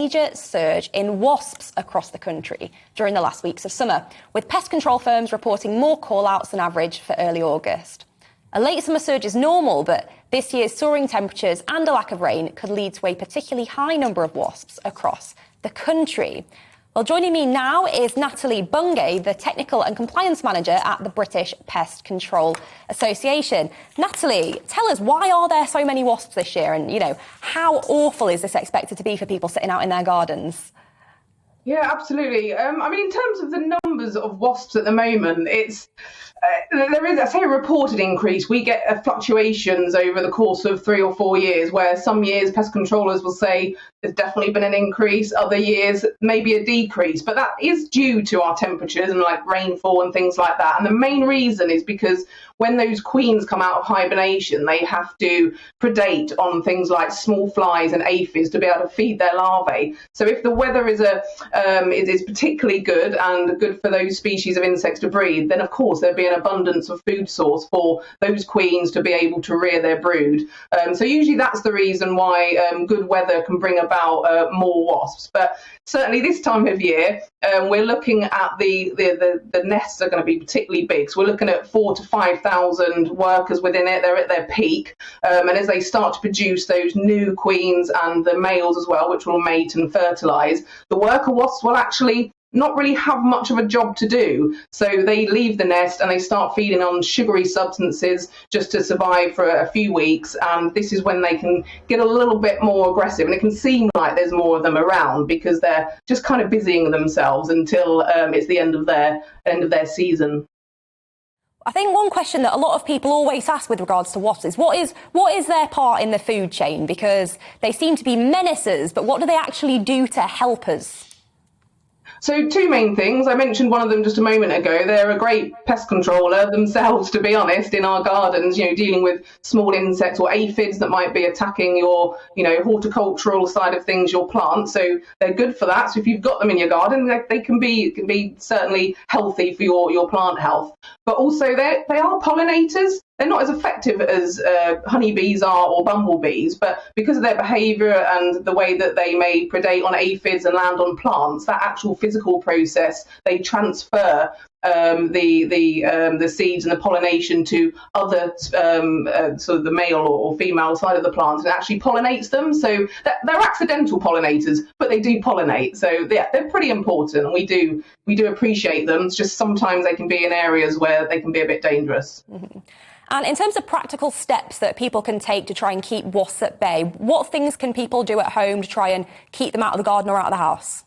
major surge in wasps across the country during the last weeks of summer, with pest control firms reporting more call-outs than average for early August. A late summer surge is normal, but this year's soaring temperatures and a lack of rain could lead to a particularly high number of wasps across the country. Well, joining me now is Natalie Bungay, the Technical and Compliance Manager at the British Pest Control Association. Natalie, tell us, why are there so many wasps this year? And, how awful is this expected to be for people sitting out in their gardens? Yeah, absolutely. In terms of the numbers of wasps at the moment, there is, I say, a reported increase. We get fluctuations over the course of 3 or 4 years, where some years pest controllers will say there's definitely been an increase, other years maybe a decrease. But that is due to our temperatures and like rainfall and things like that. And the main reason is because when those queens come out of hibernation, they have to predate on things like small flies and aphids to be able to feed their larvae. So if the weather is particularly good and good for those species of insects to breed, then of course there'd be an abundance of food source for those queens to be able to rear their brood. So usually that's the reason why good weather can bring about more wasps. But certainly this time of year, we're looking at the nests are going to be particularly big. So we're looking at 4,000 to 5,000 workers within it. They're at their peak. And as they start to produce those new queens and the males as well, which will mate and fertilise, the worker wasps will actually not really have much of a job to do. So they leave the nest and they start feeding on sugary substances just to survive for a few weeks. And this is when they can get a little bit more aggressive. And it can seem like there's more of them around because they're just kind of busying themselves until it's the end of their season. I think one question that a lot of people always ask with regards to wasps is what is their part in the food chain? Because they seem to be menaces, but what do they actually do to help us? So 2 main things. I mentioned one of them just a moment ago. They're a great pest controller themselves, to be honest, in our gardens, dealing with small insects or aphids that might be attacking your, horticultural side of things, your plants. So they're good for that. So if you've got them in your garden, they can be certainly healthy for your plant health. But also they are pollinators. They're not as effective as honeybees are or bumblebees, but because of their behaviour and the way that they may predate on aphids and land on plants, that actual physical process, they transfer the seeds and the pollination to other sort of the male or female side of the plant and actually pollinates them. So they're accidental pollinators, but they do pollinate. So yeah, they're pretty important, and we do appreciate them. It's just sometimes they can be in areas where they can be a bit dangerous. Mm-hmm. And in terms of practical steps that people can take to try and keep wasps at bay, what things can people do at home to try and keep them out of the garden or out of the house?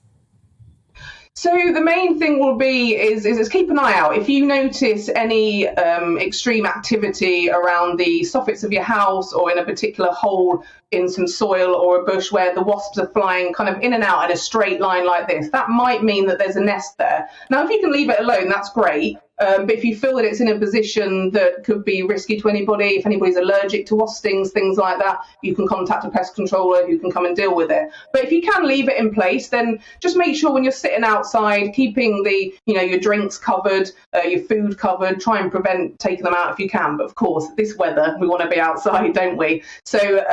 So the main thing will be is keep an eye out. If you notice any extreme activity around the soffits of your house or in a particular hole in some soil or a bush where the wasps are flying kind of in and out in a straight line like this, that might mean that there's a nest there. Now, if you can leave it alone, that's great. But if you feel that it's in a position that could be risky to anybody, if anybody's allergic to wasp stings, things like that, you can contact a pest controller who can come and deal with it. But if you can leave it in place, then just make sure when you're sitting outside, keeping your drinks covered, your food covered, try and prevent taking them out if you can. But of course, this weather, we want to be outside, don't we? So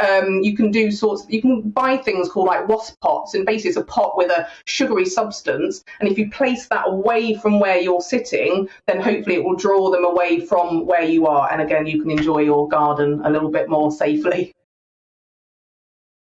you can buy things called like wasp pots, and basically it's a pot with a sugary substance. And if you place that away from where you're sitting, then hopefully it will draw them away from where you are. And again, you can enjoy your garden a little bit more safely.